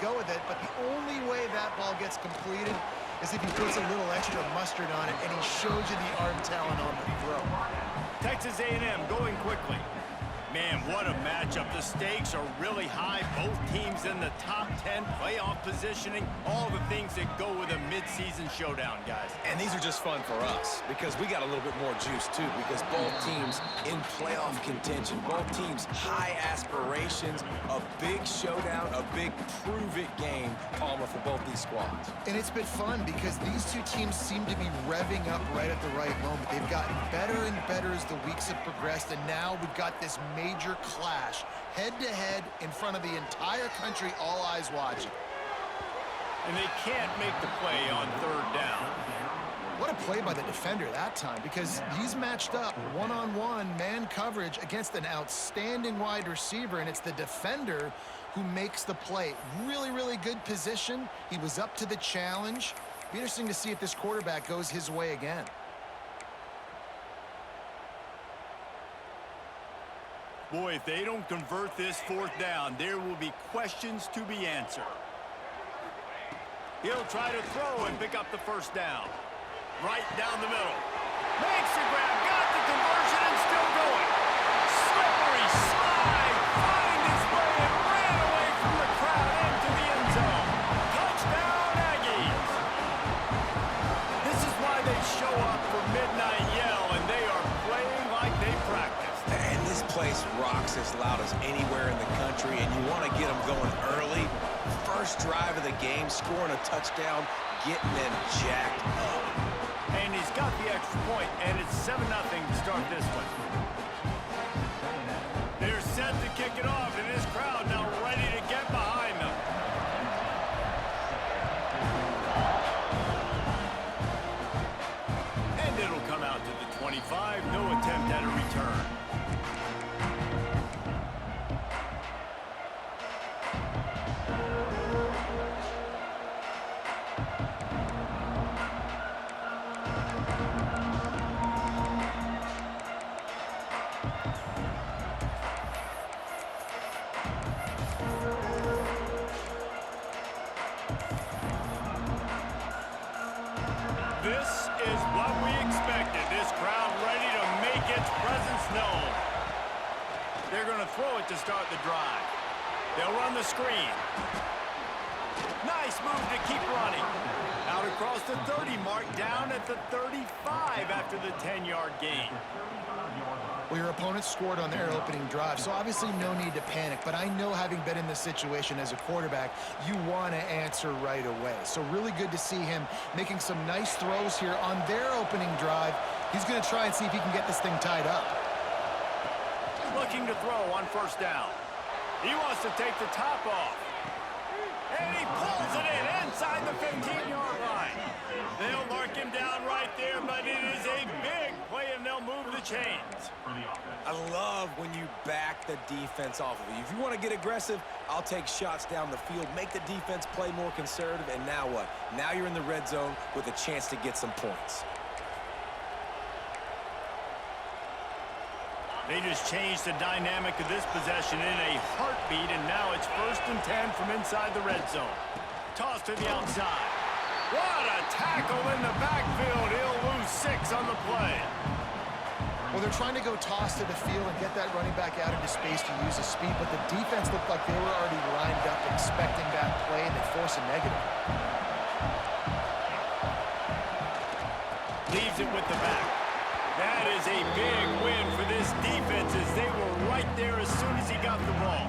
go with it, but the only way that ball gets completed is if he puts a little extra mustard on it and he shows you the arm talent on the throw. Texas A&M going quickly. Man, what a matchup. The stakes are really high. Both teams in the top 10, playoff positioning, all the things that go with a midseason showdown, guys. And these are just fun for us because we got a little bit more juice, too, because both teams in playoff contention, both teams high aspirations, a big showdown, a big prove-it game, Palmer, for both these squads. And it's been fun because these two teams seem to be revving up right at the right moment. They've gotten better and better as the weeks have progressed, and now we've got this major clash, head-to-head in front of the entire country, all eyes watching. And they can't make the play on third down. What a play by the defender that time, because he's matched up one-on-one man coverage against an outstanding wide receiver, and it's the defender who makes the play. Really, really good position. He was up to the challenge. Be interesting to see if this quarterback goes his way again. Boy, if they don't convert this fourth down, there will be questions to be answered. He'll try to throw and pick up the first down. Right down the middle. Makes the grab, got the conversion, and still going. Slippery slide, find his way, and ran away from the crowd into the end zone. Touchdown, Aggies. This is why they show up for midnight yell, and they are playing like they practiced. And this place rocks as loud as anywhere in the country, and you want to get them going early. First drive of the game, scoring a touchdown, getting them jacked up. And he's got the extra point, and it's 7-0 to start this one. They're set to kick it off, and this crowd now ready to get behind them. And it'll come out to the 25, no attempt at a return. This is what we expected. This crowd ready to make its presence known. They're going to throw it to start the drive. They'll run the screen. Nice move to keep running. Out across the 30 mark, down at the 35 after the 10-yard gain. Well, your opponent scored on their opening drive, so obviously no need to panic. But I know, having been in this situation as a quarterback, you want to answer right away. So really good to see him making some nice throws here on their opening drive. He's going to try and see if he can get this thing tied up. Looking to throw on first down. He wants to take the top off. And he pulls it in inside the 15-yard line. They'll mark him down right there, but it is a big play, and they'll move the chains. I love when you back the defense off of you. If you want to get aggressive, I'll take shots down the field, make the defense play more conservative, and now what? Now you're in the red zone with a chance to get some points. They just changed the dynamic of this possession in a heartbeat, and now it's 1st and 10 from inside the red zone. Toss to the outside. What a tackle in the backfield. He'll lose 6 on the play. Well, they're trying to go toss to the field and get that running back out into space to use his speed, but the defense looked like they were already lined up expecting that play, and they force a negative. Leaves it with the back. That is a big win for this defense, as they were right there as soon as he got the ball.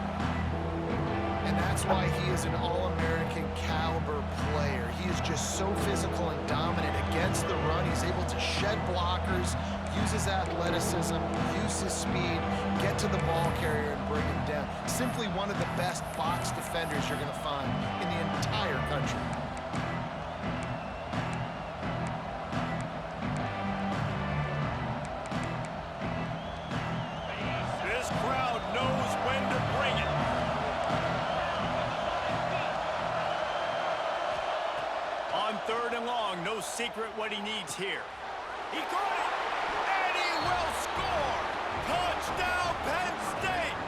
And that's why he is an All-American caliber player. He is just so physical and dominant against the run. He's able to shed blockers, use his athleticism, use his speed, get to the ball carrier and bring him down. Simply one of the best box defenders you're going to find in the entire country. This crowd knows when to bring it. On 3rd and long, no secret what he needs here. He caught it, and he will score! Touchdown, Penn State!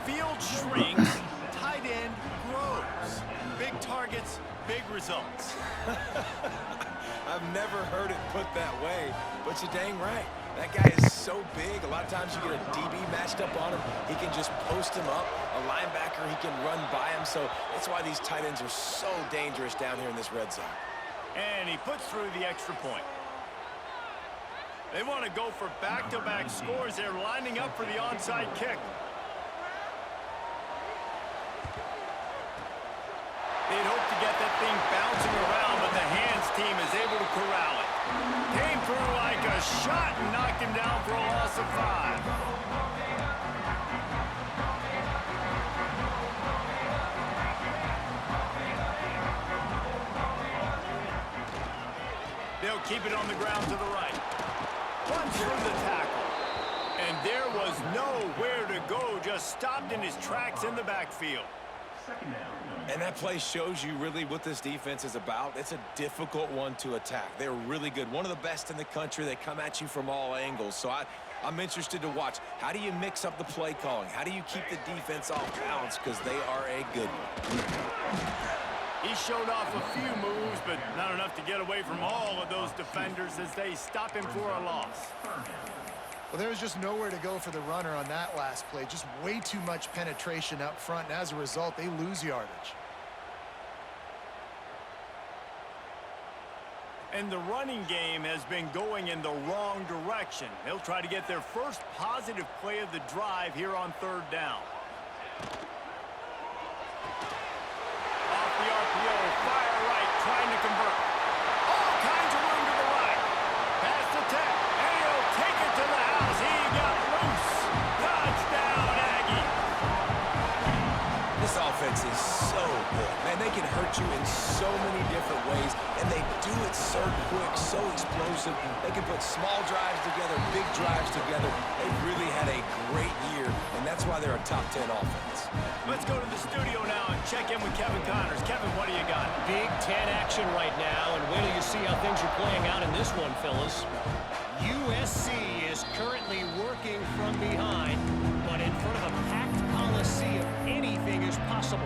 Field shrinks, tight end grows. targets, big results. I've never heard it put that way, but you're dang right. That guy is so big. A lot of times you get a DB matched up on him. He can just post him up. A linebacker, he can run by him. So that's why these tight ends are so dangerous down here in this red zone. And he puts through the extra point. They want to go for back-to-back scores. They're lining up for the onside kick. They'd hope to get that thing bouncing around, but the hands team is able to corral it. Came through like a shot and knocked him down for a loss of 5. They'll keep it on the ground to the right. Runs through the tackle. And there was nowhere to go, just stopped in his tracks in the backfield. And that play shows you really what this defense is about. It's a difficult one to attack. They're really good. One of the best in the country. They come at you from all angles. So I'm interested to watch. How do you mix up the play calling? How do you keep the defense off balance? Because they are a good one. He showed off a few moves, but not enough to get away from all of those defenders as they stop him for a loss. Well, there was just nowhere to go for the runner on that last play. Just way too much penetration up front, and as a result, they lose yardage. And the running game has been going in the wrong direction. They'll try to get their first positive play of the drive here on 3rd down. Off the RPO, fire right, trying to convert. All kinds of room to the right. Pass to Tech, and he'll take it to the house. He got loose. Touchdown, Aggie. This offense is so good. Man, they can hurt you in so many different ways, and they do it so quick, so explosive. They can put small drives together, big drives together. They've really had a great year, and that's why they're a top 10 offense. Let's go to the studio now and check in with Kevin Connors. Kevin, what do you got? Big 10 action right now, and wait till you see how things are playing out in this one, fellas. USC is currently working from behind, but in front of a packed Coliseum, anything is possible.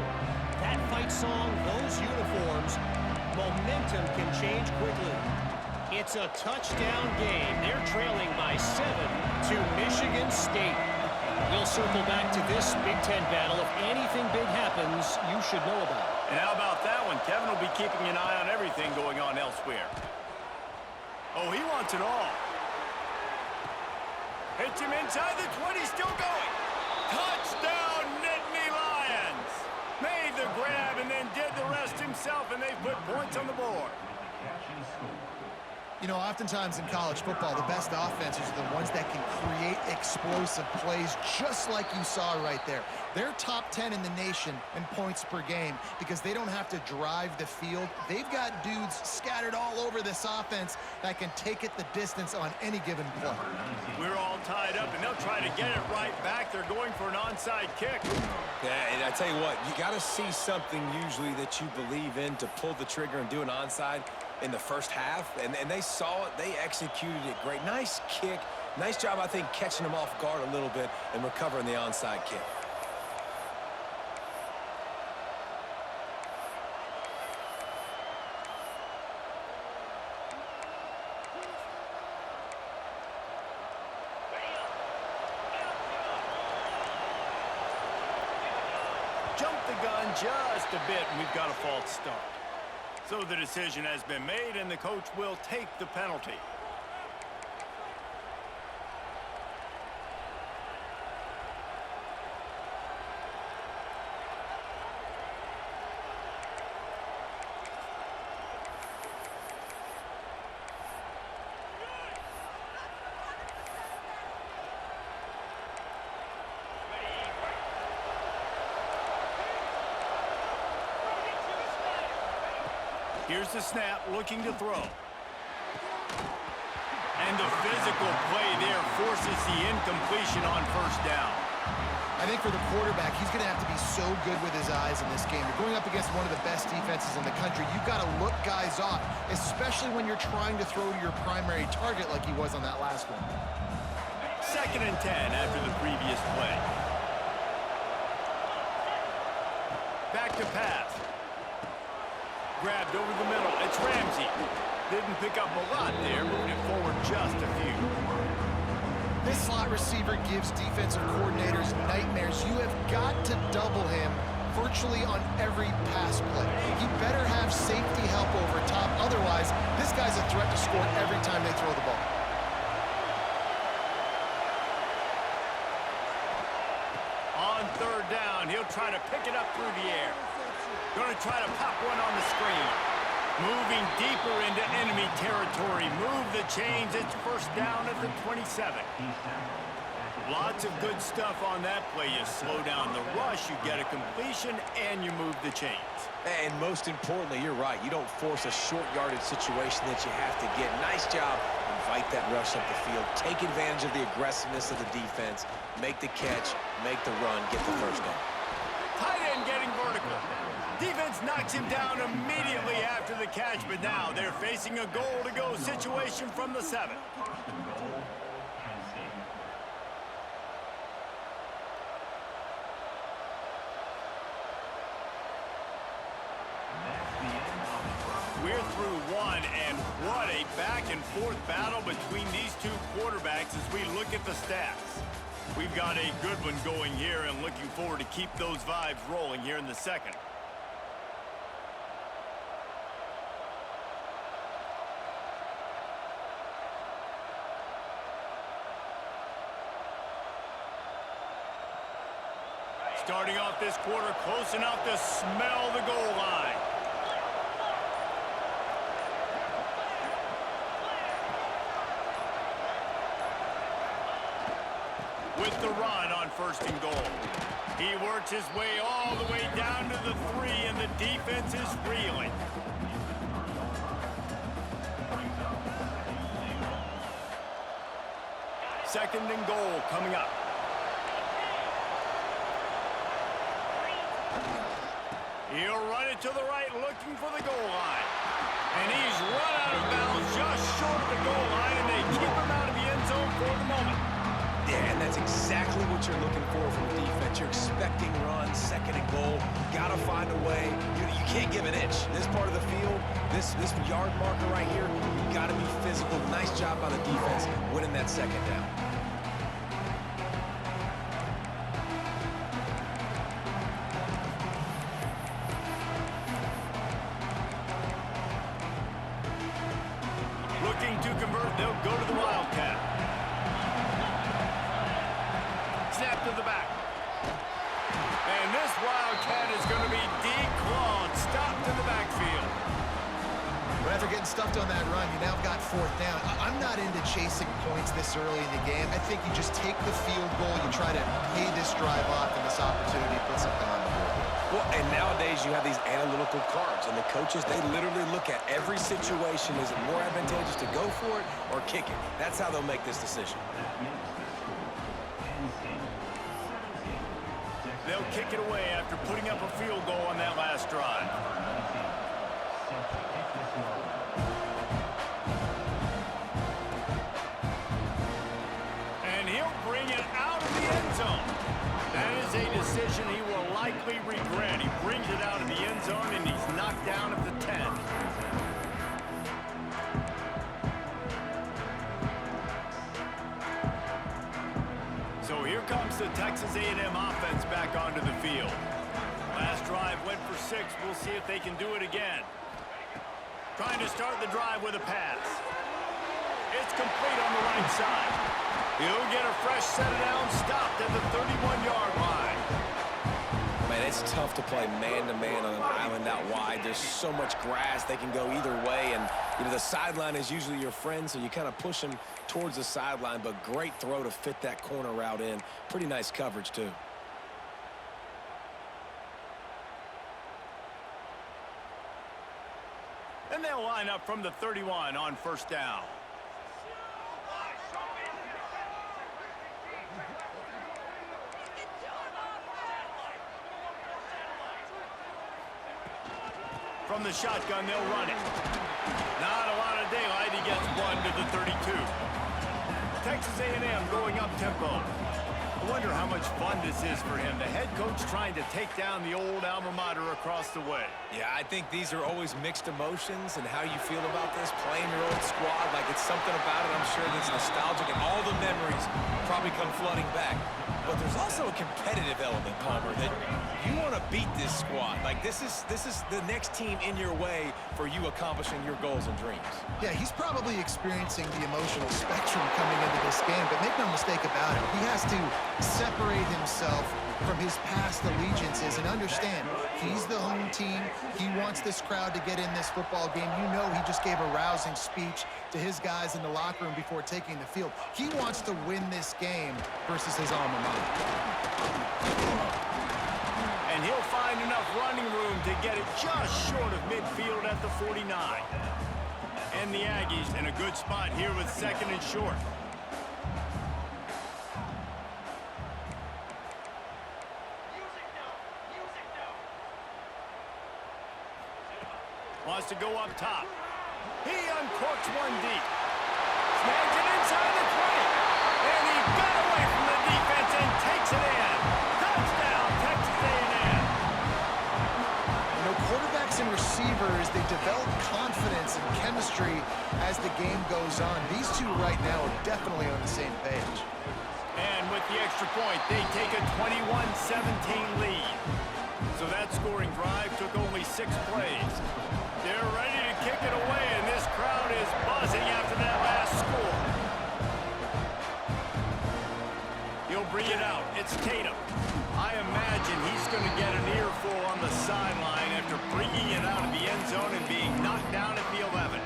That fight song, those uniforms, momentum can change quickly. It's a touchdown game. They're trailing by 7 to Michigan State. We'll circle back to this Big Ten battle. If anything big happens, you should know about it. And how about that one? Kevin will be keeping an eye on everything going on elsewhere. Oh, he wants it all. Hits him inside the 20, still going. Touchdown, Nittany Lions. Made the grab and then did the rest himself, and they put points on the board. You know, oftentimes in college football, the best offenses are the ones that can create explosive plays, just like you saw right there. They're top 10 in the nation in points per game because they don't have to drive the field. They've got dudes scattered all over this offense that can take it the distance on any given play. We're all tied up, and they'll try to get it right back. They're going for an onside kick. Yeah, and I tell you what, you got to see something usually that you believe in to pull the trigger and do an onside in the first half, and they saw it. They executed it great. Nice kick. Nice job, I think, catching them off guard a little bit and recovering the onside kick. Jumped the gun just a bit, and we've got a false start. So the decision has been made, and the coach will take the penalty. Here's the snap, looking to throw. And the physical play there forces the incompletion on 1st down. I think for the quarterback, he's going to have to be so good with his eyes in this game. You're going up against one of the best defenses in the country. You've got to look guys off, especially when you're trying to throw to your primary target like he was on that last one. 2nd and 10 after the previous play. Back to pass. Grabbed over the middle. It's Ramsey. Didn't pick up a lot there, moving it forward just a few. This slot receiver gives defensive coordinators nightmares. You have got to double him virtually on every pass play. He better have safety help over top. Otherwise, this guy's a threat to score every time they throw the ball. On third down, he'll try to pick it up through the air. Going to try to pop one on the screen. Moving deeper into enemy territory. Move the chains. It's first down at the 27. Lots of good stuff on that play. You slow down the rush, you get a completion, and you move the chains. And most importantly, you're right. You don't force a short yardage situation that you have to get. Nice job. Invite that rush up the field. Take advantage of the aggressiveness of the defense. Make the catch, make the run, get the first down. Tight end getting vertical. Defense knocks him down immediately after the catch, but now they're facing a goal-to-go situation from the 7. We're through one, and what a back-and-forth battle between these two quarterbacks as we look at the stats. We've got a good one going here, and looking forward to keep those vibes rolling here in the second. Starting off this quarter close enough to smell the goal line. With the run on first and goal. He works his way all the way down to the 3, and the defense is reeling. Second and goal coming up. He'll run it to the right, looking for the goal line. And he's run out of bounds just short of the goal line, and they keep him out of the end zone for the moment. Yeah, and that's exactly what you're looking for from the defense. You're expecting runs, second and goal. Got to find a way. You can't give an inch. This part of the field, this yard marker right here, you got to be physical. Nice job by the defense winning that second down. Looking to convert, they'll go to the Wildcat. Snap to the back. And this Wildcat is going to be declawed, stopped in the backfield. But after getting stuffed on that run, you now got fourth down. I'm not into chasing points this early in the game. I think you just take the field goal, you try to pay this drive off and this opportunity to put something on the board. Well, and nowadays you have these analytical cards, and the coaches, they literally look at every situation. Is it more advantageous to go for it or kick it? That's how they'll make this decision. They'll kick it away after putting up a field goal on that last drive. And he'll bring it out of the end zone. That is a decision he will likely regret. He brings it out of the end zone, and he's knocked down at the 10. So here comes the Texas A&M offense back onto the field. Last drive went for 6. We'll see if they can do it again. Trying to start the drive with a pass. It's complete on the right side. He'll get a fresh set down, stopped at the 31-yard line. Man, it's tough to play man-to-man on an island out wide. There's so much grass. They can go either way, and the sideline is usually your friend, so you kind of push them towards the sideline, but great throw to fit that corner route in. Pretty nice coverage, too. And they'll line up from the 31 on first down. From the shotgun, they'll run it. Not a lot of daylight. He gets 1 to the 32. Texas A&M going up tempo. I wonder how much fun this is for him. The head coach trying to take down the old alma mater across the way. Yeah, I think these are always mixed emotions and how you feel about this, playing your old squad. Like, it's something about it, I'm sure, that's nostalgic, and all the memories probably come flooding back. But there's also a competitive element, Palmer, that you want to beat this squad. Like, this is the next team in your way for you accomplishing your goals and dreams. Yeah, he's probably experiencing the emotional spectrum coming into this game, but make no mistake about it, he has to separate himself from his past allegiances and understand he's the home team. He wants this crowd to get in this football game. You know, he just gave a rousing speech to his guys in the locker room before taking the field. He wants to win this game versus his alma mater. And he'll find enough running room to get it just short of midfield at the 49. And the Aggies in a good spot here with 2nd and short. Wants to go up top. He uncorks one deep. Snags it inside the 20. And he got away from the defense and takes it in. Touchdown, Texas A&M. You know, quarterbacks and receivers, they develop confidence and chemistry as the game goes on. These two right now are definitely on the same page. And with the extra point, they take a 21-17 lead. So that scoring drive took only 6 plays. They're ready to kick it away, and this crowd is buzzing after that last score. He'll bring it out. It's Tatum. I imagine he's going to get an earful on the sideline after bringing it out of the end zone and being knocked down at the 11.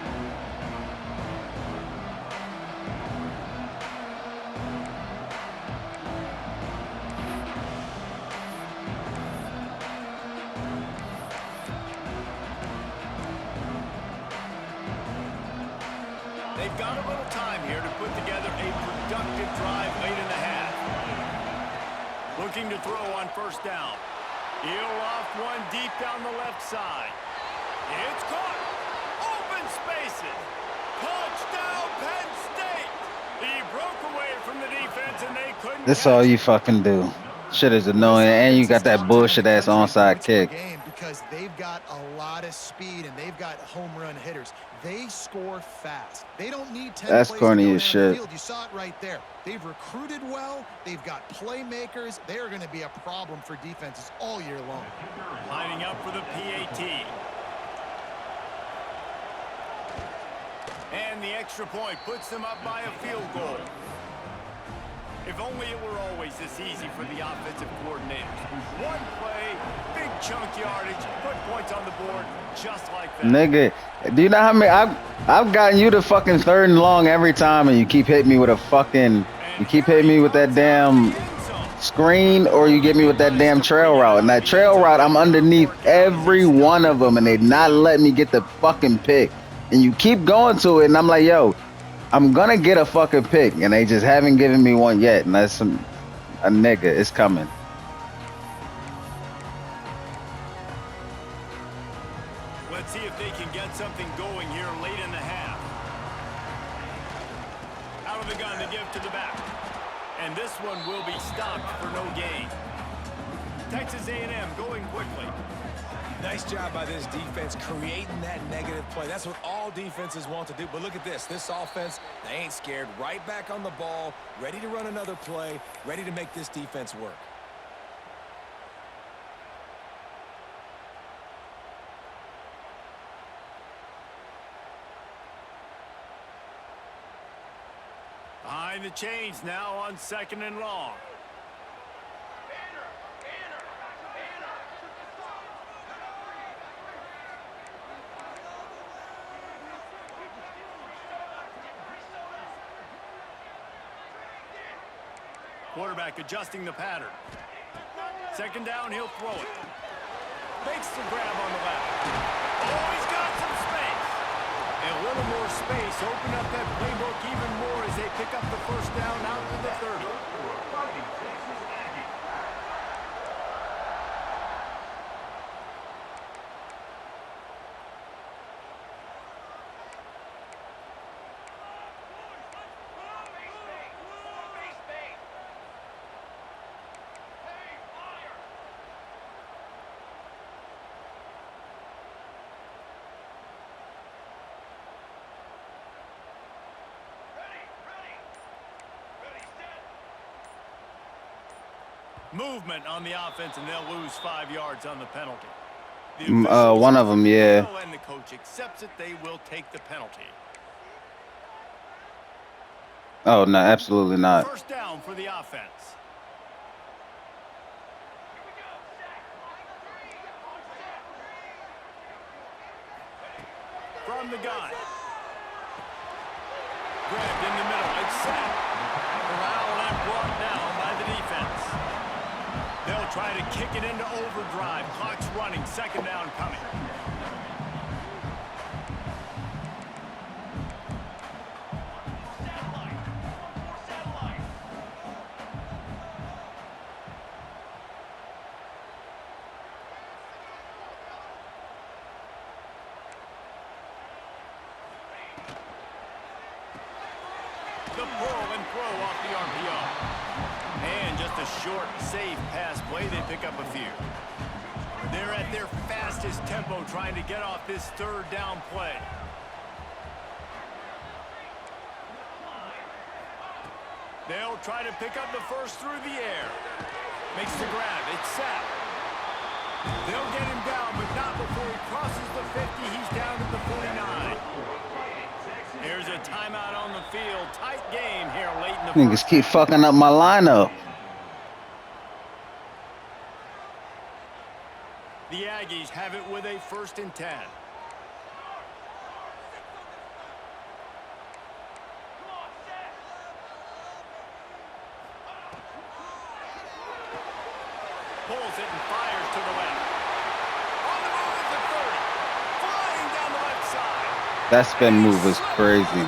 They've got a little time here to put together a productive drive late in the half. Looking to throw on 1st down. He'll loft one deep down the left side. It's caught. Open spaces. Touchdown, Penn State. He broke away from the defense and they couldn't. This all you fucking do. Shit is annoying, and you got that bullshit ass onside kick. Because they've got a lot of speed and they've got home run hitters. They score fast. They don't need 10 That's plays corny to go as down shit. the field. You saw it right there. They've recruited well. They've got playmakers. They are going to be a problem for defenses all year long. Lining up for the PAT. And the extra point puts them up by a field goal. If only it were always this easy for the offensive coordinators. One play, big chunk yardage, put points on the board just like that. Nigga, do you know how many I've gotten you to fucking 3rd and long every time, and you keep hitting me with a fucking that damn screen, or you get me with that damn trail route. And that trail route, I'm underneath every one of them, and they not letting me get the fucking pick. And you keep going to it, and I'm like, yo, I'm gonna get a fucking pick, and they just haven't given me one yet. And that's a nigga. It's coming. Let's see if they can get something going here late in the half. Out of the gun to give to the back. And this one will be stopped for no gain. Texas A&M going quickly. Nice job by this defense creating that negative play. That's what all defenses want to do. But look at this. This offense, they ain't scared. Right back on the ball, ready to run another play, ready to make this defense work. Behind the chains now on 2nd and long. Quarterback adjusting the pattern. 2nd down, he'll throw it. Makes the grab on the left. Oh, he's got some space. And a little more space. Open up that playbook even more as they pick up the 1st down out to the 30. Movement on the offense, and they'll lose 5 yards on the penalty. The One of them, yeah. and the coach accepts it. They will take the penalty. Oh, no, absolutely not. First down for the offense. From the gun. Grabbed in the middle. It's set. Corralled and brought down by the defense. They'll try to kick it into overdrive. Clock's running. Second down coming. The pull and throw off the RPO. And just a short, safe pass play. They pick up a few. They're at their fastest tempo trying to get off this third down play. They'll try to pick up the first through the air. Makes the grab. It's set. They'll get him down, but not before he crosses the 50. He's down at the 49. There's a timeout on the field. Tight game here late in the Niggas keep fucking up my lineup. The Aggies have it with a 1st and 10. Pulls it and fires to the left. On the move at the 30. Flying down the left side. That spin move was crazy.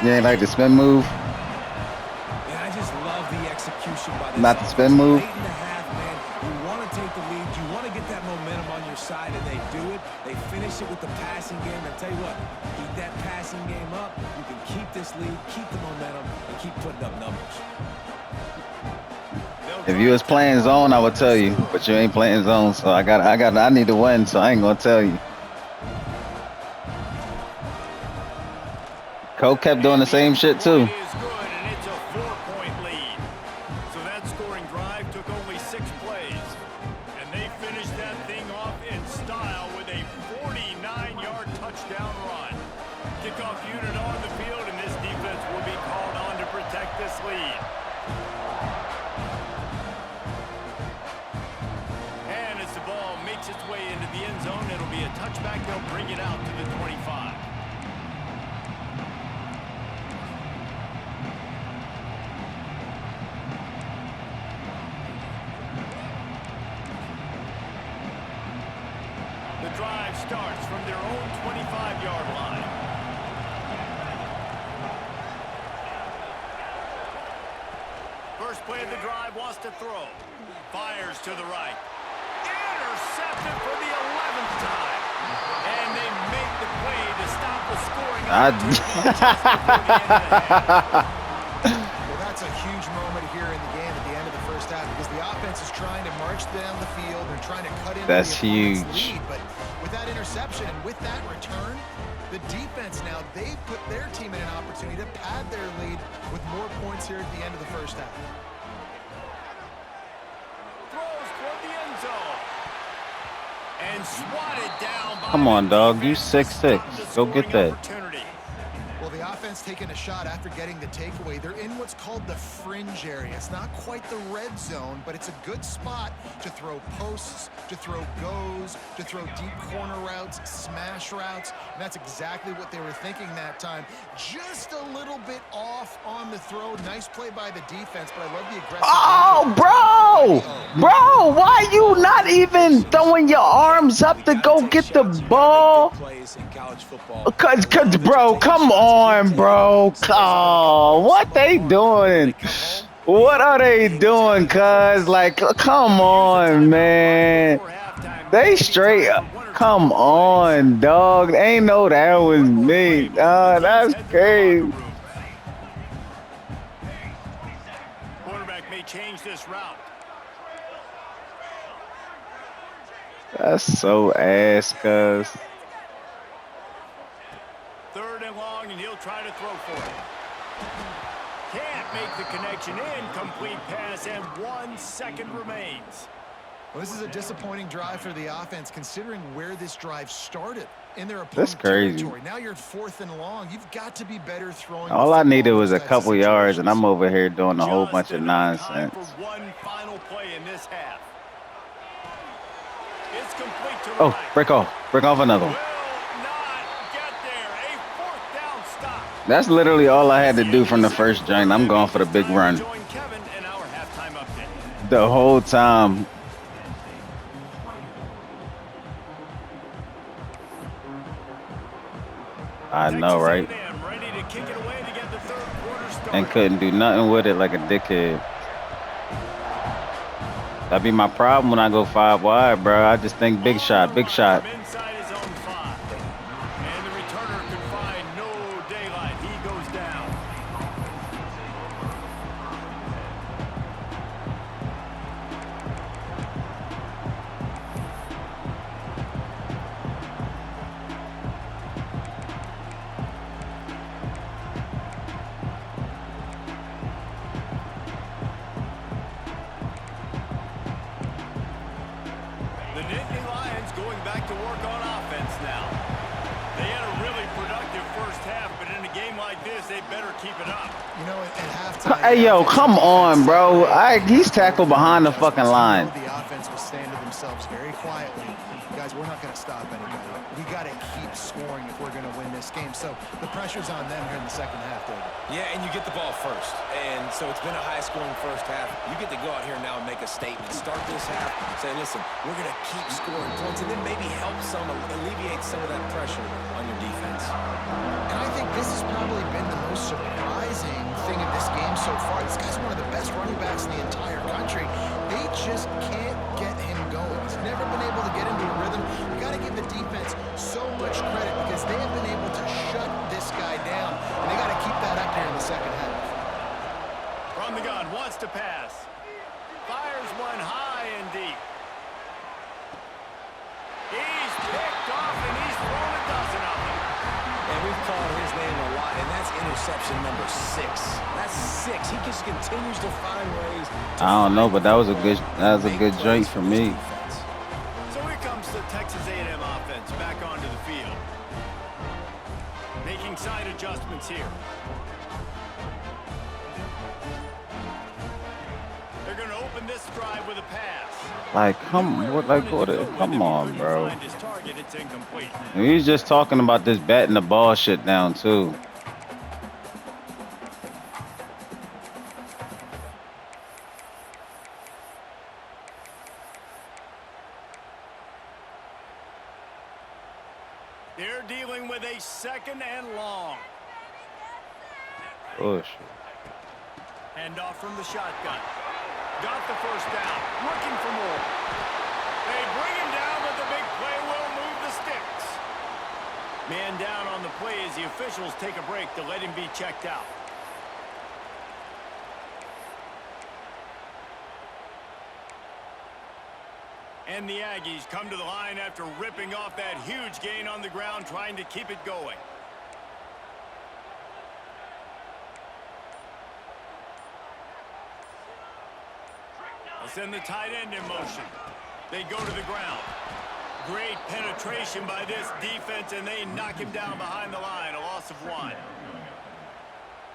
You ain't like the spin move? And I just love the execution by this. Not the spin move? Late in the half, man. You want to take the lead. You want to get that momentum on your side, and they do it. They finish it with the passing game. I tell you what, keep that passing game up. You can keep this lead, keep the momentum, and keep putting up numbers. If you was playing zone, I would tell you, but you ain't playing zone, so I need to win, so I ain't gonna tell you. Cole kept doing the same shit too. Is good, and it's a 4-point lead. So that scoring drive took only 6 plays, and they finished that thing off in style with a 49-yard touchdown run. Kickoff unit on the field, and this defense will be called on to protect this lead. And as the ball makes its way into the end zone, it'll be a touchback. They'll bring it out to the 25. The drive starts from their own 25-yard line. First play of the drive, wants to throw. Fires to the right. Intercepted for the 11th time. And they make the play to stop the scoring. Well, that's a huge moment here in the game at the end of the first half because the offense is trying to march down the field. They're trying to cut into That's the opponent's huge. lead. But with that interception and with that return, the defense now, they've put their team in an opportunity to pad their lead with more points here at the end of the first half. Throws toward the end zone. And swatted down by Come on, the dog. You defense to 6'6". stop the Go get scoring that. opportunity. Well, the offense taking a shot after getting the takeaway. They're in what's called the fringe area. It's not quite the red zone, but it's a good spot to throw posts, to throw goes, to throw deep corner routes, smash routes. And that's exactly what they were thinking that time. Just a little bit off on the throw. Nice play by the defense, but I love the aggressive. Oh, bro! Bro, why you not even throwing your arms up to go get the ball? Cause, bro, come on, bro. Oh, what they doing? What are they doing, cuz? Like, come on, man. They straight up. Come on, dog. They ain't know that was me. That's crazy. Quarterback may change this route. That's so ass, cuz. 3rd and long, and he'll try to throw for it. can't make the connection. Incomplete pass, and 1 second remains. Well, this is a disappointing drive for the offense, considering where this drive started in their That's opponent's crazy. territory. Now you're at 4th and long. You've got to be better throwing. All the I football needed in was those a types of couple yards, and situations. I'm over here doing a whole bunch Just of enough time nonsense. for one final play in this half. It's complete to Oh, right. break off another one. Will not get there. A 4th down stop. That's literally all I had to do from the first joint. I'm going for the big run. Join Kevin in our halftime update. The whole time. I know, right? Ready to kick it away to get the 3rd quarter started. And couldn't do nothing with it like a dickhead. That'd be my problem when I go 5 wide, bro. I just think big shot, big shot. From inside his own 5. And the returner can find no daylight. He goes down. The Nittany Lions going back to work on offense now. They had a really productive first half, but in a game like this, they better keep it up. You know, at halftime. Hey, yo, come on, bro. He's tackled behind the fucking line. The offense was saying to themselves very quietly, guys, we're not going to stop anybody. We got to keep scoring if we're going to win this game. So the pressure's on them here in the second half, David. Yeah, and you get the ball first. And so it's been a high-scoring first half. You get to go out here now and make a statement. Start this half, say, listen, we're going to keep scoring points, and then maybe help alleviate some of that pressure on your defense. And I think this has probably been the most surprising thing of this game so far. This guy's one of the best running backs in the entire country. They just can't get him going. He's never been able to get into a rhythm. You got to give the defense so much credit because they have been able to shut this guy down, and they got to keep that up here in the second half. From the gun, wants to pass. Fires one high and deep. He's picked off, and he's thrown a dozen of them. And we've called his name a lot, and that's interception number 6. That's 6. He just continues to find ways. I don't know, but that was a good joint for me. So here comes the Texas A&M offense back onto the field. Making side adjustments here. They're going to open this drive with a pass. Like, come on, bro. Find his target, it's incomplete. He's just talking about this batting the ball shit down, too. They're dealing with a 2nd and long. Oh, shit. Hand off from the shotgun. Got the first down. Looking for more. They bring him down, but the big play will move the sticks. Man down on the play as the officials take a break to let him be checked out. And the Aggies come to the line after ripping off that huge gain on the ground, trying to keep it going. They'll send the tight end in motion. They go to the ground. Great penetration by this defense, and they knock him down behind the line. A loss of 1.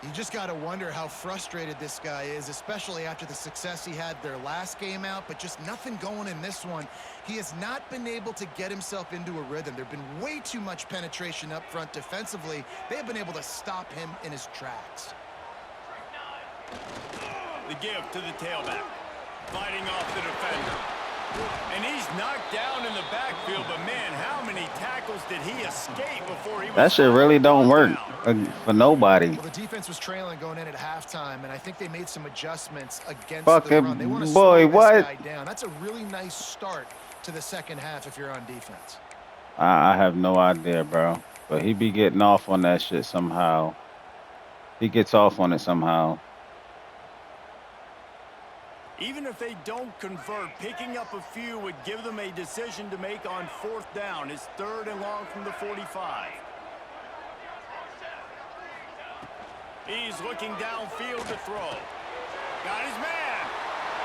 You just got to wonder how frustrated this guy is, especially after the success he had their last game out, but just nothing going in this one. He has not been able to get himself into a rhythm. There have been way too much penetration up front defensively. They have been able to stop him in his tracks. The give to the tailback. Fighting off the defender. And he's knocked down in the backfield, but man, how many tackles did he escape before he was... That shit really don't work for nobody. Well, the defense was trailing going in at halftime, and I think they made some adjustments against Fucking the run. They want to boy, slow what? this guy down. That's a really nice start to the second half if you're on defense. I have no idea, bro. But he be getting off on that shit somehow. He gets off on it somehow. Even if they don't convert, picking up a few would give them a decision to make on 4th down. It's 3rd and long from the 45. He's looking downfield to throw. Got his man.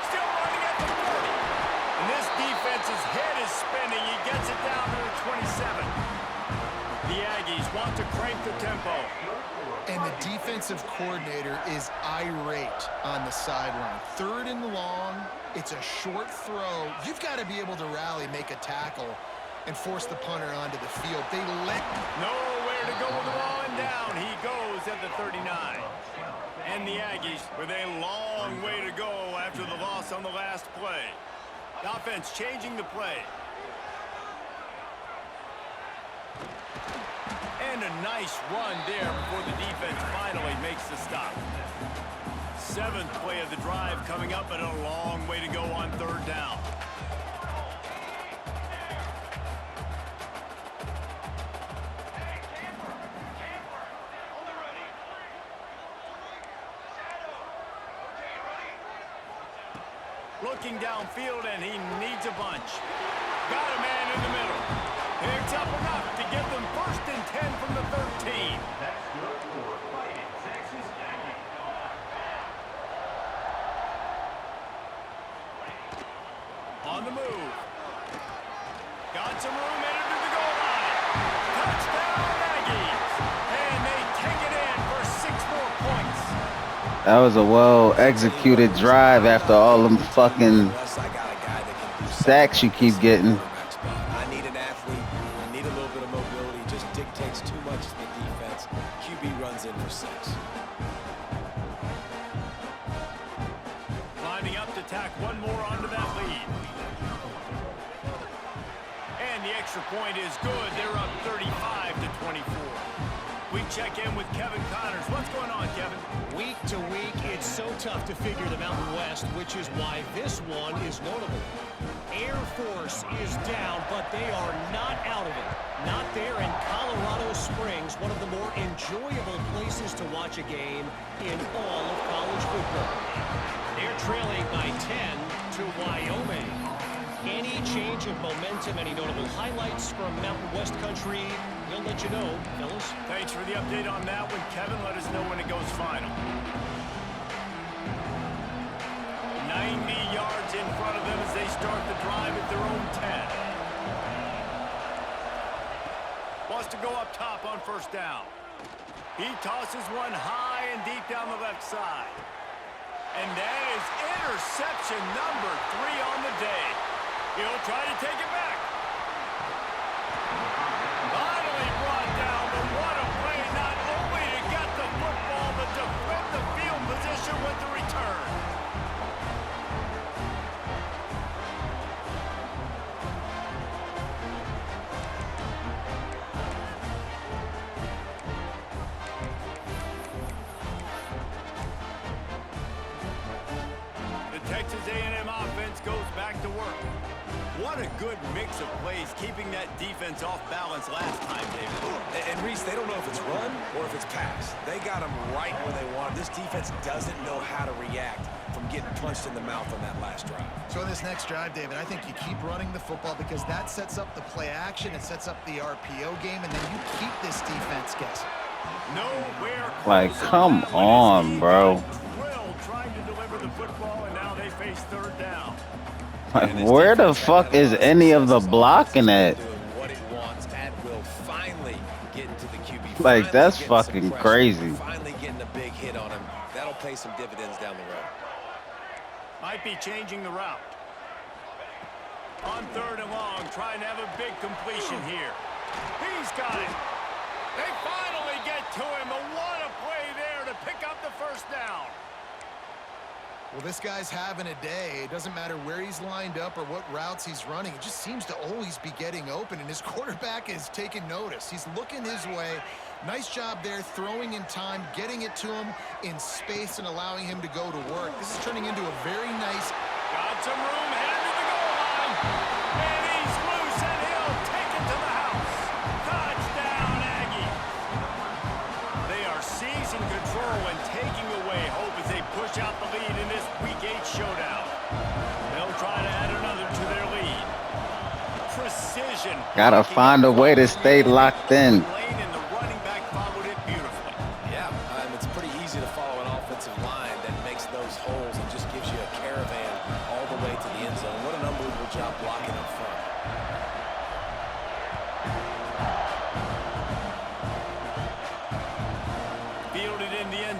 Still running at the 30. And this defense's head is spinning. He gets it down to the 27. The Aggies want to crank the tempo. And the defensive coordinator is irate on the sideline. 3rd and long. It's a short throw. You've got to be able to rally, make a tackle, and force the punter onto the field. They let... Nowhere to go with the ball, and down he goes at the 39. And the Aggies with a long way to go after the loss on the last play. The offense changing the play. And a nice run there before the defense finally makes the stop. 7th play of the drive coming up, but a long way to go on 3rd down. Looking downfield, and he needs a bunch. Got a man in the middle. Picks up enough to get them 1st and 10 from the 13. On the move. Got some room headed to the goal line. Touchdown, Aggies. And they take it in for 6 more points. That was a well-executed drive after all them fucking sacks you keep getting. I need an athlete. I need a little bit of mobility. It just dictates too much to the defense. QB runs in for 6. Lining up to tack one more onto that lead. And the extra point is good. They're up 35-24. We check in with Kevin Connors. What's going on, Kevin? Week to week, it's so tough to figure the Mountain West, which is why this one is notable. Air Force is down, but they are not out of it. Not there in Colorado Springs, one of the more enjoyable places to watch a game in all of college football. They're trailing by 10 to Wyoming. Any change of momentum, any notable highlights from Mountain West country, we'll let you know, fellas. Thanks for the update on that one, Kevin. Let us know when it goes final. 90 yards in front of them as they start the drive at their own 10. Wants to go up top on 1st down. He tosses one high and deep down the left side. And that is interception number 3 on the day. He'll try to take it back. Finally brought down, but what a play, not only to get the football, but to flip the field position with the return. The Texas A&M offense goes back to work. What a good mix of plays, keeping that defense off balance last time, David. And Reese, they don't know if it's run or if it's pass. They got them right where they want. This defense doesn't know how to react from getting punched in the mouth on that last drive. So in this next drive, David, I think you keep running the football because that sets up the play action, it sets up the RPO game, and then you keep this defense guessing. Nowhere Like, come on, bro. Trying to deliver the football, and now they face 3rd down. Like, where the fuck is any of the blocking at? What it wants at will, finally getting to the QB. Like, that's fucking crazy. Finally getting a big hit on him. That'll pay some dividends down the road. Might be changing the route. On 3rd and long, trying to have a big completion here. He's got it. They finally get to him, and what a play there to pick up the 1st down. Well, this guy's having a day. It doesn't matter where he's lined up or what routes he's running. He just seems to always be getting open, and his quarterback is taking notice. He's looking his way. Nice job there, throwing in time, getting it to him in space and allowing him to go to work. This is turning into a very nice... Got some room, headed to the goal line. And he's loose, and he'll take it to the house. Touchdown, Aggies. They are seizing control and taking away hope as they push out the lead in this Week 8 showdown. They'll try to add another to their lead. Precision. Gotta find a way to stay locked in. And the running back followed it beautifully. Yeah, it's pretty easy to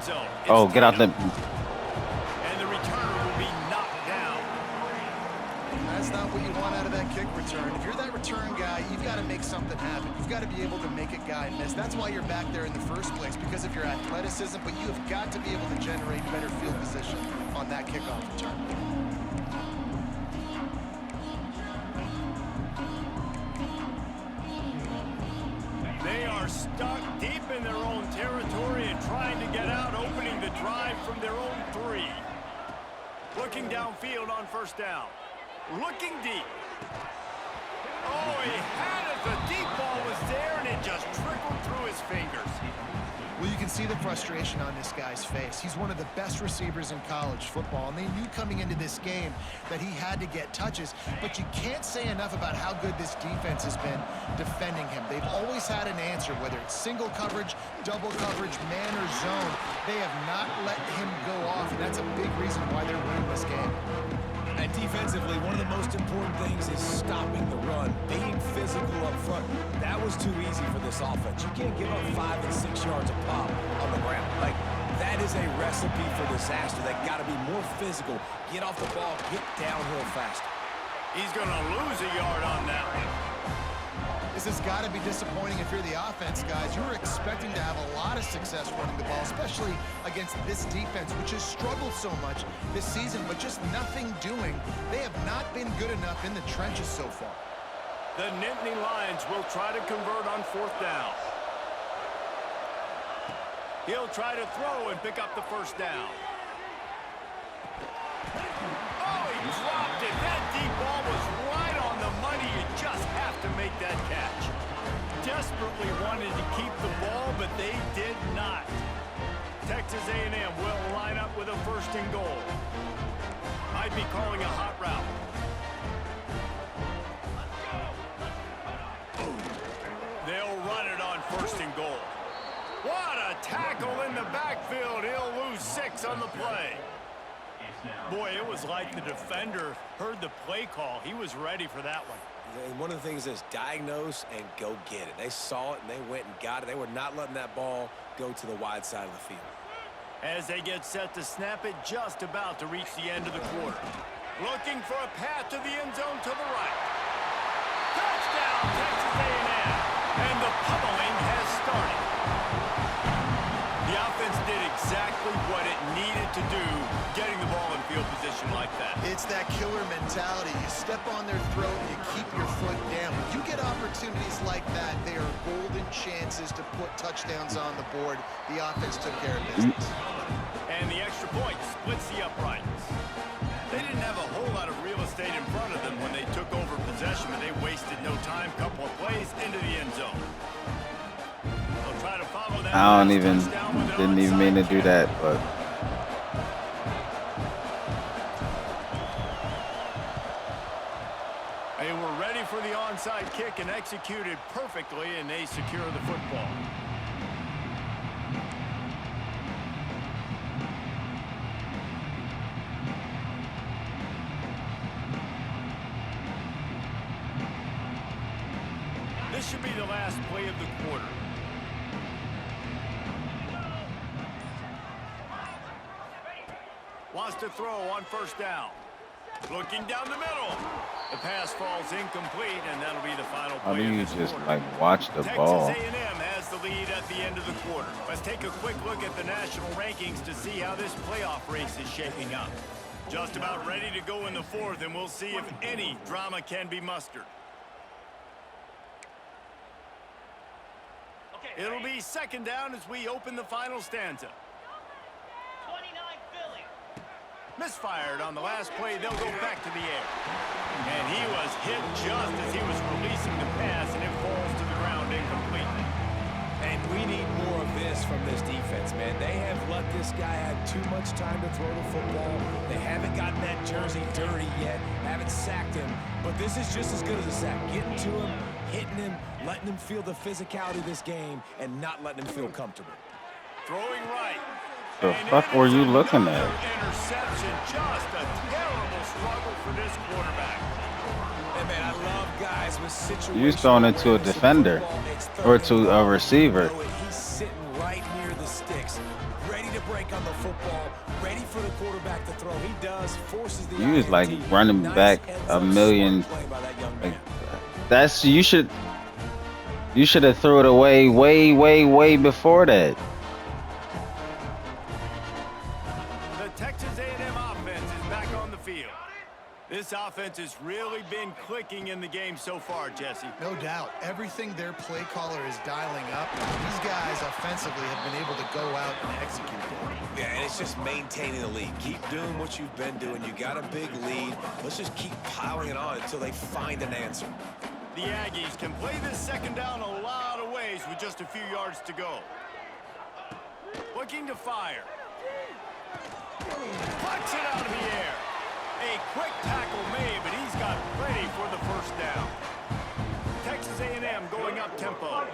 zone. Oh, get out the. And the returner will be knocked down. That's not what you want out of that kick return. If you're that return guy, you've got to make something happen. You've got to be able to make a guy miss. That's why you're back there in the first place, because of your athleticism, but you have got to be able to generate better field position on that kickoff return. They are stuck deep in their own territory and trying to get out, opening the drive from their own 3. Looking downfield on first down. Looking deep. Oh, he had it. The deep ball was there, and it just trickled through his fingers. Well, you can see the frustration on this guy's face. He's one of the best receivers in college football, and they knew coming into this game that he had to get touches, but you can't say enough about how good this defense has been defending him. They've always had an answer, whether it's single coverage, double coverage, man or zone. They have not let him go off, and that's a big reason why they're winning this game. And defensively, one of the most important things is stopping the run, being physical up front. That was too easy for this offense. You can't give up 5 and 6 yards a pop on the ground. Like, that is a recipe for disaster. They got to be more physical, get off the ball, get downhill fast. He's going to lose a yard on that one. This has got to be disappointing if you're the offense, guys. You were expecting to have a lot of success running the ball, especially against this defense, which has struggled so much this season, but just nothing doing. They have not been good enough in the trenches so far. The Nittany Lions will try to convert on fourth down. He'll try to throw and pick up the first down. Oh, he dropped it. That deep ball was right on the money. You just have to make that catch. Desperately wanted to keep the ball, but they did not. Texas A&M will line up with a 1st and goal. Might be calling a hot route. They'll run it on 1st and goal. What a tackle in the backfield. He'll lose 6 on the play. Boy, it was like the defender heard the play call. He was ready for that one. And one of the things is diagnose and go get it. They saw it and they went and got it. They were not letting that ball go to the wide side of the field. As they get set to snap it, just about to reach the end of the quarter. Looking for a path to the end zone to the right. Touchdown, Texas A&M. And the pummeling has started. The offense did exactly what it needed to do, getting the ball in field position like that. It's that killer mentality. You step on their throat and you keep your foot down. When you get opportunities like that, they are golden chances to put touchdowns on the board. The offense took care of business. And the extra point splits the uprights. They didn't have a whole lot of real estate in front of them when they took over possession, but they wasted no time. Couple of plays into the end zone. They'll try to follow that. I didn't even mean to do that, but. They were ready for the onside kick and executed perfectly, and they secure the football. This should be the last play of the quarter. Wants to throw on 1st down. Looking down the middle. The pass falls incomplete, and that'll be the final play. How do you of this just quarter. like watch the ball? Texas A&M has the lead at the end of the quarter. Let's take a quick look at the national rankings to see how this playoff race is shaping up. Just about ready to go in the 4th, and we'll see if any drama can be mustered. It'll be 2nd down as we open the final stanza. 29 Philly. Misfired on the last play. They'll go back to the air. And he was hit just as he was releasing the pass, and it falls to the ground incompletely. And we need more of this from this defense, man. They have let this guy have too much time to throw the football. They haven't gotten that jersey dirty yet, haven't sacked him. But this is just as good as a sack. Getting to him, hitting him, letting him feel the physicality of this game, and not letting him feel comfortable. Throwing right. The And fuck it were is you looking another at? Interception. Just a terrible struggle for this quarterback. Hey, man, I love guys with situational You was thrown into a awareness in defender football. It's or 3rd to and a goal. receiver. He's sitting right near the sticks, ready to break crank on the football, ready for the quarterback to throw. He does, forces the You was like INT. running Nice back end a zone million. smart play by that young Like, man. that's you should have threw it away way before that. The Texas A&M offense is back on the field. This offense has really been clicking in the game so far, Jesse. No doubt. Everything their play caller is dialing up, these guys offensively have been able to go out and execute it. Yeah, and it's just maintaining the lead. Keep doing what you've been doing. You got a big lead. Let's just keep piling it on until they find an answer. The Aggies can play this second down a lot of ways with just a few yards to go. Looking to fire. Plucks it out of the air. A quick tackle made, but he's got plenty for the first down. Texas A&M going up tempo.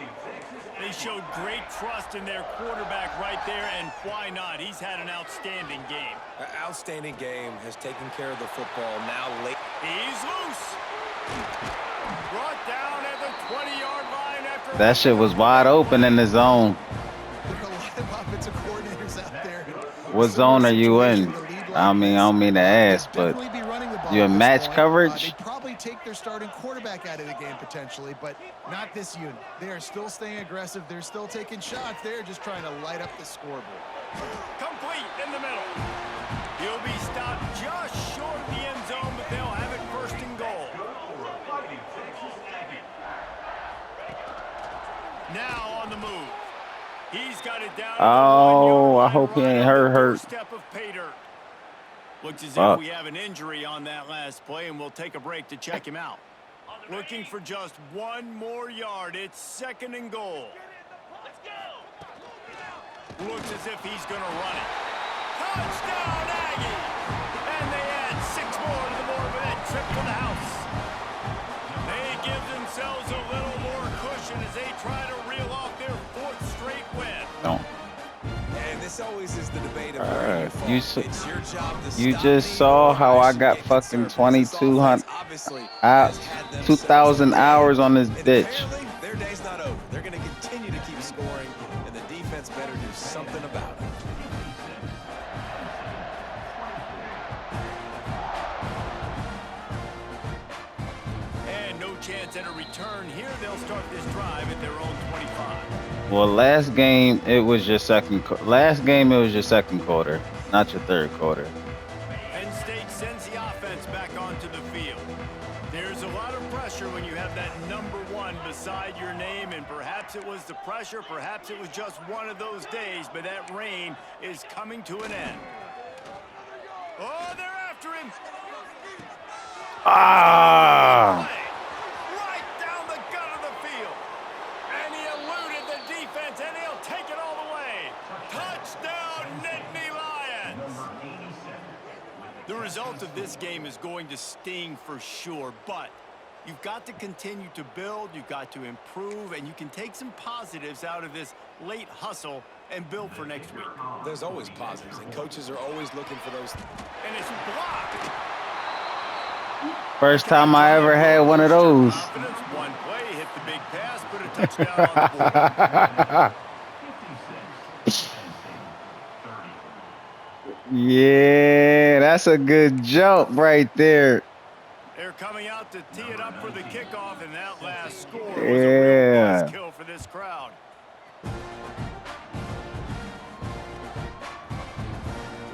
They showed great trust in their quarterback right there, and why not? He's had an outstanding game. An outstanding game, has taken care of the football. Now late. He's loose. Brought down at the 20-yard line after... That shit was wide open in the zone. There are a lot of offensive coordinators out there. What zone are you in? I don't mean to ask, but you in match coverage? They probably take their starting quarterback out of the game potentially, but not this unit. They are still staying aggressive. They're still taking shots. They're just trying to light up the scoreboard. Complete in the middle. He'll be stopped just short of the end zone, but they'll have it first and goal. Now on the move. He's got it down. Oh, I hope he ain't hurt. Step of pay dirt. Looks as Fuck. if we have an injury on that last play, and we'll take a break to check him out. Looking for just one more yard. It's second and goal. Looks as if he's going to run it. Touchdown, Aggies! And they add 6 more to the board with that trip to the house. They give themselves a little more cushion as they try to reel off their 4th straight win. Don't. And this always is the debate of You just saw how I got fucking 2,200 2,000 hours on this bitch. Their day's not over. They're going to continue to keep scoring, and the defense better do something about it. And no chance at a return here. They'll start this drive at their own 25. Well, last game it was your second quarter, not your third quarter. Penn State sends the offense back onto the field. There's a lot of pressure when you have that number 1 beside your name, and perhaps it was the pressure, perhaps it was just one of those days, but that reign is coming to an end. Oh, they're after him. Ah! Right down the gut of the field. And he eluded the defense, and he'll take it all the way. Touchdown, Nittany Lions. The result of this game is going to sting for sure, but you've got to continue to build, you've got to improve, and you can take some positives out of this late hustle and build for next week. There's always positives, and coaches are always looking for those. And it's blocked. First time I ever had one of those. Confidence, one play, hit the big pass, put a touchdown on the board. Yeah, that's a good jump right there. They're coming out to tee it up for the kickoff, and that last score was a Yeah. real buzzkill for this crowd.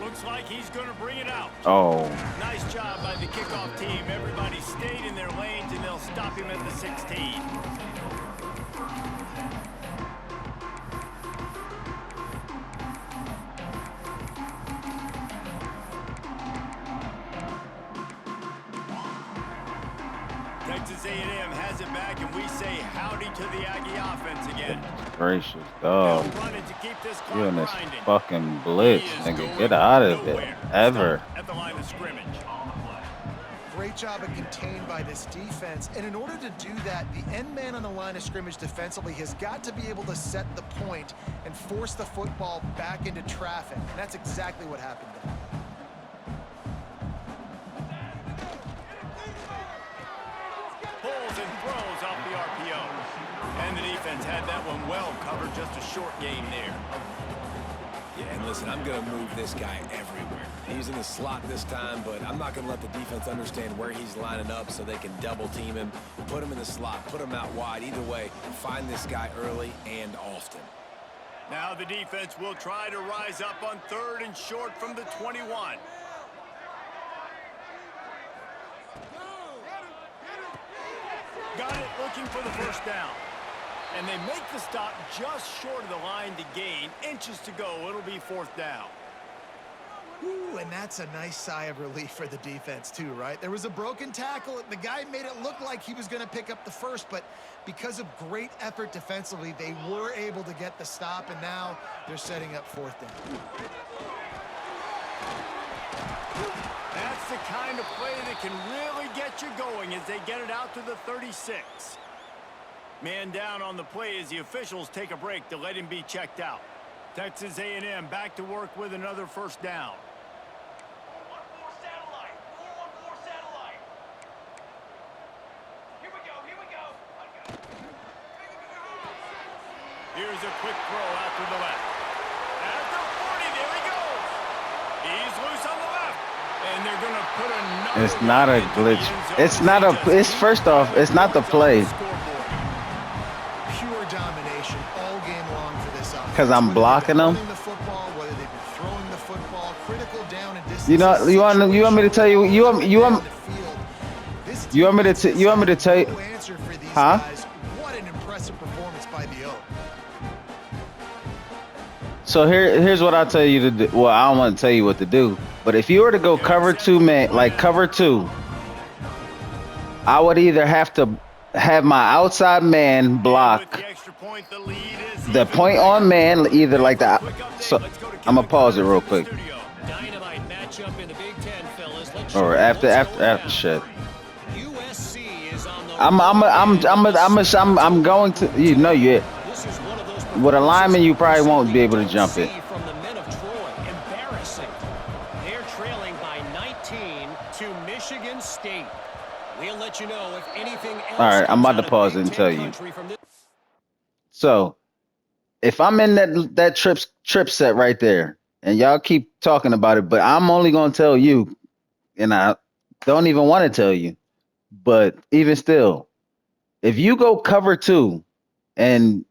Looks like he's going to bring it out. Oh, Nice job by the kickoff team. Everybody stayed in their lanes, and they'll stop him at the 16. Texas A&M has it back, and we say howdy to the Aggie offense again. gracious They'll dog. run it to keep this You clock in this grinding. fucking blitz, He is nigga. going Get out of it. nowhere. Ever. Stop at the line of scrimmage. Great job of contained by this defense. And in order to do that, the end man on the line of scrimmage defensively has got to be able to set the point and force the football back into traffic. And that's exactly what happened there. Pulls and throws off the RPO. And the defense had that one well covered. Just a short game there. Yeah, and listen, I'm going to move this guy everywhere. He's in the slot this time, but I'm not going to let the defense understand where he's lining up so they can double team him, put him in the slot, put him out wide. Either way, find this guy early and often. Now the defense will try to rise up on 3rd and short from the 21. Got it, looking for the first down. And they make the stop just short of the line to gain. Inches to go. It'll be 4th down. Ooh, and that's a nice sigh of relief for the defense too, right? There was a broken tackle. The guy made it look like he was going to pick up the first, but because of great effort defensively, they were able to get the stop, and now they're setting up 4th down. That's the kind of play that can really get you going as they get it out to the 36. Man down on the play as the officials take a break to let him be checked out. Texas A&M back to work with another first down. Here's a quick throw out to the left. At the 40, there he goes. He's loose on the left. And they're going to put another. It's not a glitch. It's not a. It's first off, it's not the play. Pure domination all game long for this offense. Because I'm blocking them. The football, whether they've been throwing the football, critical down and distance. You know, you want me to tell you? You want me to tell you? Huh? What an impressive performance by the O. So here's what I'll tell you to do. Well, I don't want to tell you what to do, but if you were to go cover 2 man, like cover 2, I would either have to have my outside man block the point on man, either like that. So I'm gonna pause it real quick. Or after shit. I'm going to, you know, you. With a lineman, you probably won't be able to jump it. From the men of Troy, embarrassing. They're trailing by 19 to Michigan State. We'll let you know if anything else. All right, I'm about to pause it and tell you. So, if I'm in that trip set right there, and y'all keep talking about it, but I'm only gonna tell you, and I don't even want to tell you, but even still, if you go cover 2, and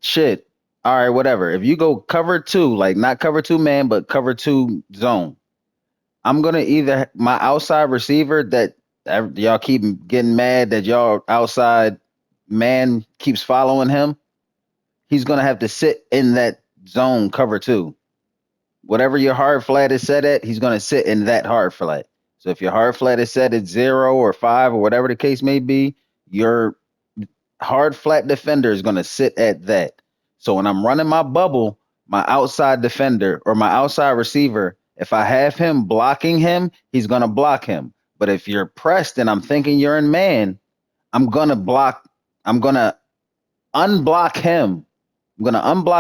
shit. All right, whatever. If you go cover 2, like not cover 2 man, but cover 2 zone, I'm gonna either my outside receiver that y'all keep getting mad that y'all outside man keeps following him. He's gonna have to sit in that zone cover 2. Whatever your hard flat is set at, he's gonna sit in that hard flat. So if your hard flat is set at 0 or 5 or whatever the case may be, your hard flat defender is going to sit at that. So when I'm running my bubble, my outside defender or my outside receiver, if I have him blocking him, he's going to block him. But if you're pressed and I'm thinking you're in man, I'm going to unblock him. I'm going to unblock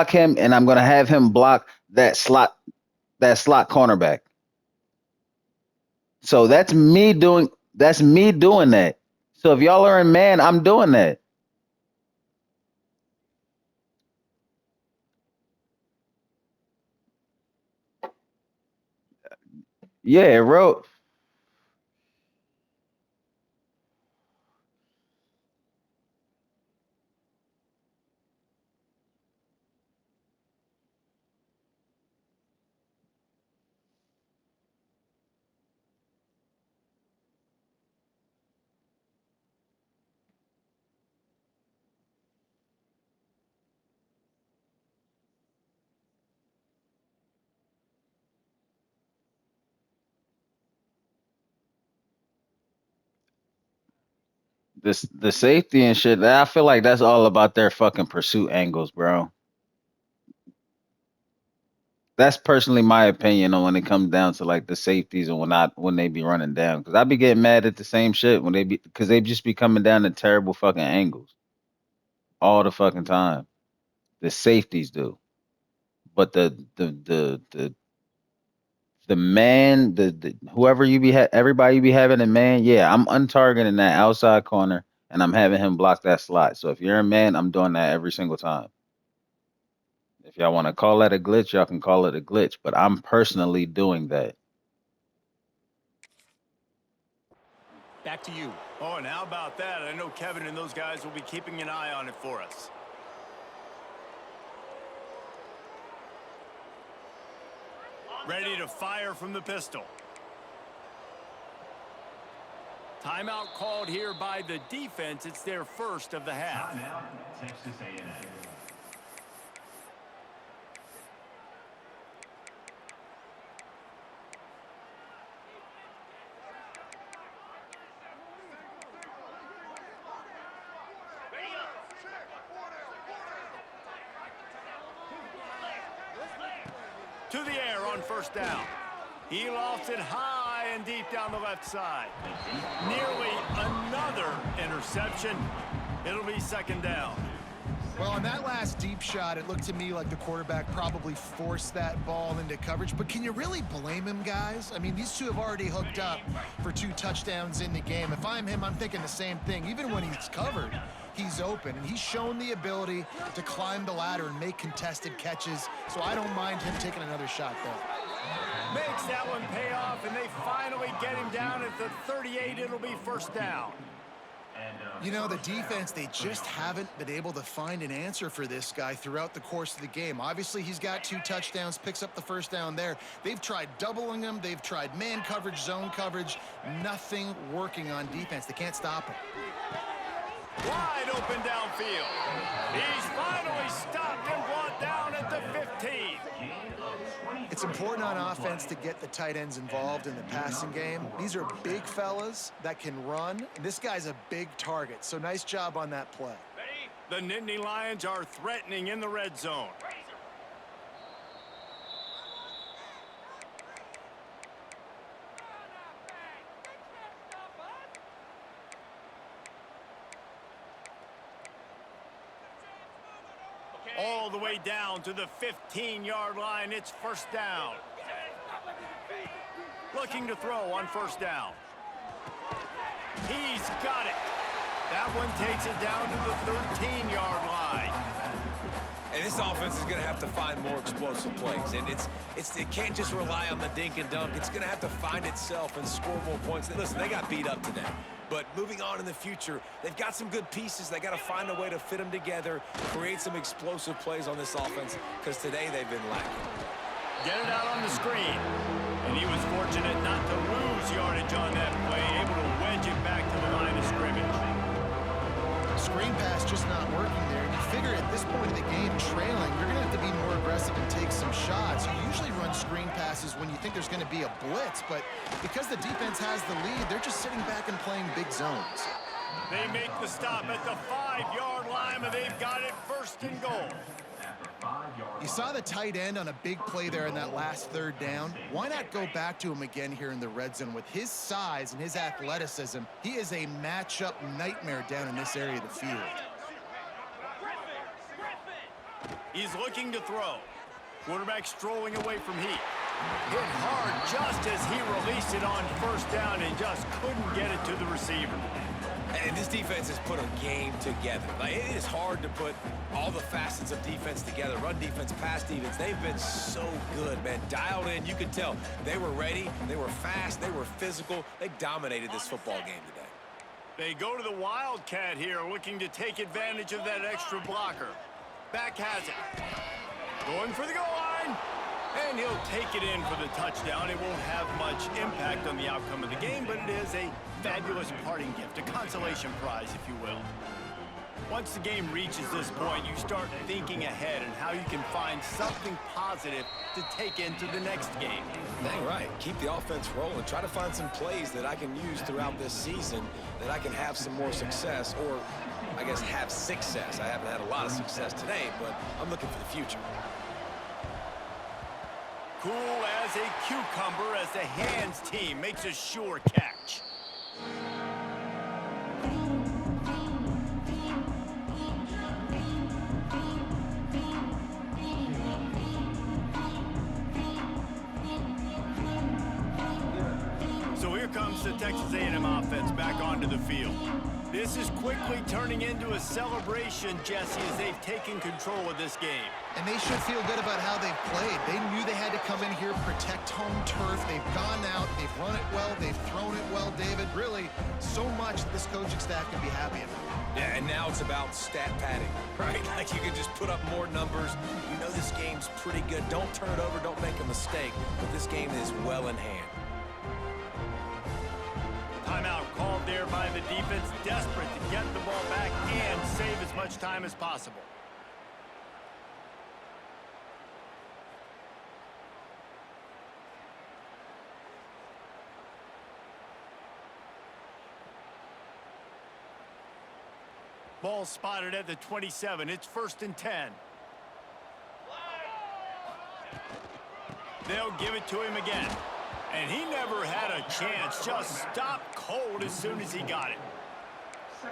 him and I'm going to have him block that slot cornerback. So that's me doing that. So if y'all are in man, I'm doing that. Yeah, it wrote. The safety and shit, I feel like that's all about their fucking pursuit angles, bro. That's personally my opinion on when it comes down to like the safeties and when they be running down. Because I be getting mad at the same shit when because they just be coming down to terrible fucking angles all the fucking time. The safeties do, but the man, whoever you be everybody you be having a man, yeah, I'm untargeting that outside corner and I'm having him block that slot. So if you're a man, I'm doing that every single time. If y'all want to call that a glitch, y'all can call it a glitch. But I'm personally doing that. Back to you. Oh, and how about that? I know Kevin and those guys will be keeping an eye on it for us. Ready to fire from the pistol. Timeout called here by the defense. It's their first of the half. Timeout, Texas A&M. To the air on first down. He lofts it high and deep down the left side. Nearly another interception. It'll be second down. Well, on that last deep shot, it looked to me like the quarterback probably forced that ball into coverage. But can you really blame him, guys? I mean, these two have already hooked up for 2 touchdowns in the game. If I'm him, I'm thinking the same thing. Even when he's covered, he's open. And he's shown the ability to climb the ladder and make contested catches. So I don't mind him taking another shot there. Makes that one pay off, and they finally get him down at the 38. It'll be first down. You know, the defense, they just haven't been able to find an answer for this guy throughout the course of the game. Obviously, he's got 2 touchdowns, picks up the first down there. They've tried doubling him. They've tried man coverage, zone coverage. Nothing working on defense. They can't stop him. Wide open downfield. He's finally stopped and brought down at the 15. It's important on offense to get the tight ends involved in the passing game. These are big fellas that can run. This guy's a big target, so nice job on that play. The Nittany Lions are threatening in the red zone. All the way down to the 15-yard line. It's first down. Looking to throw on first down. He's got it. That one takes it down to the 13-yard line. And this offense is going to have to find more explosive plays. And it can't just rely on the dink and dunk. It's going to have to find itself and score more points. Listen, they got beat up today. But moving on in the future, they've got some good pieces. They got to find a way to fit them together, create some explosive plays on this offense, because today they've been lacking. Get it out on the screen. And he was fortunate not to lose yardage on that play, able to wedge it back to the line of scrimmage. Screen pass just not working there. You figure at this point of the game, trailing, you're going to have to be more aggressive and take some shots. You usually run screen passes when you think there's going to be a blitz, but because the defense has the lead, they're just sitting back and playing big zones. They make the stop at the 5-yard line, and they've got it first and goal. You saw the tight end on a big play there in that last third down. Why not go back to him again here in the red zone? With his size and his athleticism, he is a matchup nightmare down in this area of the field. He's looking to throw. Quarterback strolling away from heat. Hit hard just as he released it on first down and just couldn't get it to the receiver. And this defense has put a game together. Like, it is hard to put all the facets of defense together. Run defense, pass defense. They've been so good, man. Dialed in. You could tell they were ready. They were fast. They were physical. They dominated this football game today. They go to the Wildcat here, looking to take advantage of that extra blocker. Back has it. Going for the goal line. And he'll take it in for the touchdown. It won't have much impact on the outcome of the game, but it is a fabulous parting gift, a consolation prize, if you will. Once the game reaches this point, you start thinking ahead and how you can find something positive to take into the next game. Dang right. Keep the offense rolling. Try to find some plays that I can use throughout this season that I can have some more success, or I guess have success. I haven't had a lot of success today, but I'm looking for the future. Cool as a cucumber as the hands team makes a sure catch. So here comes the Texas A&M offense back onto the field. This is quickly turning into a celebration, Jesse, as they've taken control of this game. And they should feel good about how they've played. They knew they had to come in here, protect home turf. They've gone out, they've run it well, they've thrown it well, David. Really, so much that this coaching staff can be happy about. Yeah, and now it's about stat padding, right? Like you can just put up more numbers. You know this game's pretty good. Don't turn it over, don't make a mistake. But this game is well in hand. Timeout called there by the defense, desperate to get the ball back and save as much time as possible. Ball spotted at the 27. It's 1st and 10. They'll give it to him again. And he never had a chance. Just stopped cold as soon as he got it.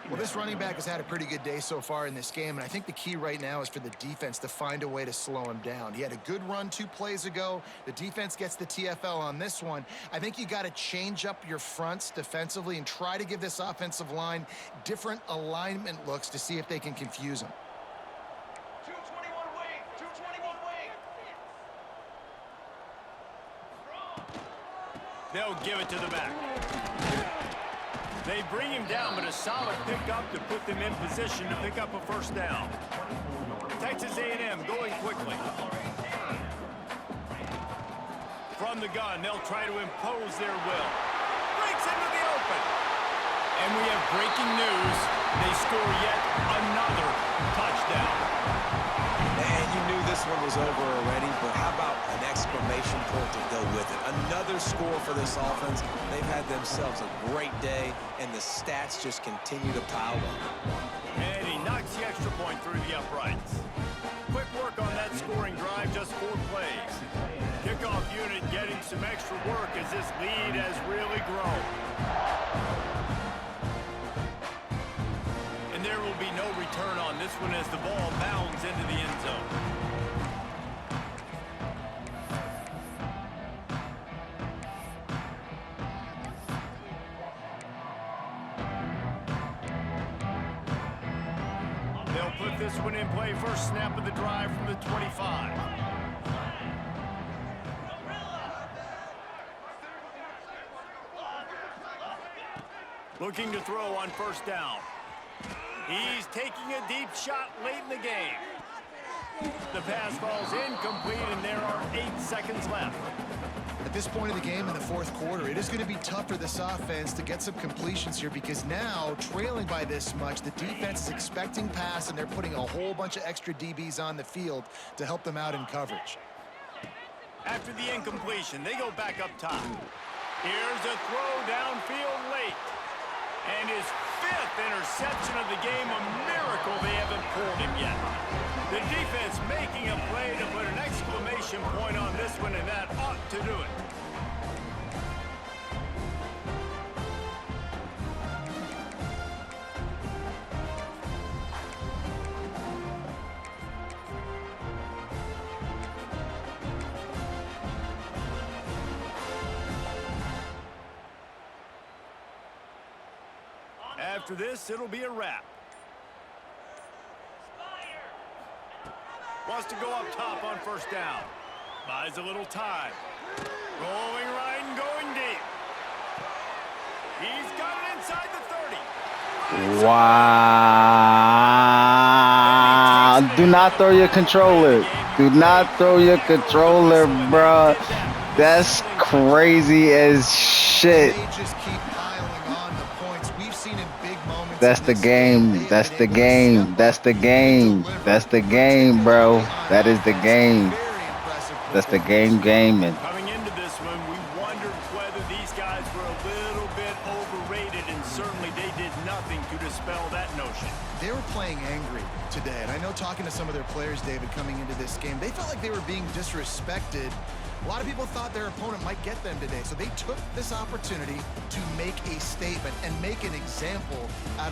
Well, this running back has had a pretty good day so far in this game, and I think the key right now is for the defense to find a way to slow him down. He had a good run 2 plays ago. The defense gets the TFL on this one. I think you got to change up your fronts defensively and try to give this offensive line different alignment looks to see if they can confuse him. 221 wing, 221 wing. They'll give it to the back. They bring him down, but a solid pickup to put them in position to pick up a 1st down. Texas A&M going quickly. From the gun, they'll try to impose their will. Breaks into the open. And we have breaking news. They score yet another touchdown. Man, you knew this one was over already, but how about an exclamation point to go with it? Another score for this offense. They've had themselves a great day, and the stats just continue to pile up. And he knocks the extra point through the uprights. Quick work on that scoring drive, just 4 plays. Kickoff unit getting some extra work as this lead has really grown. And there will be no return on this one as the ball bounds into the end zone. They'll put this one in play. First snap of the drive from the 25. Looking to throw on 1st down. He's taking a deep shot late in the game. The pass falls incomplete, and there are 8 seconds left. At this point of the game in the 4th quarter, it is going to be tough for this offense to get some completions here because now, trailing by this much, the defense is expecting pass, and they're putting a whole bunch of extra DBs on the field to help them out in coverage. After the incompletion, they go back up top. Here's a throw downfield late. And his 5th interception of the game, a miracle they haven't pulled him yet. The defense making a play to put an exclamation point on this one, and that ought to do it. After this, it'll be a wrap. Wants to go up top on 1st down. Buys a little time. Rolling right and going deep. He's got it inside the 30. Wow. Do not throw your controller. Do not throw your controller, bro. That's crazy as shit. They just keep piling on the points. We've seen in big moments. That's the game. That's the game. That's the game. That's the game, bro. That is the game. That's the game gaming. Coming into this one, we wondered whether these guys were a little bit overrated, and certainly they did nothing to dispel that notion. They were playing angry today, and I know talking to some of their players, David, coming into this game, they felt like they were being disrespected. A lot of people thought their opponent might get them today, so they took this opportunity to make a statement and make an example out of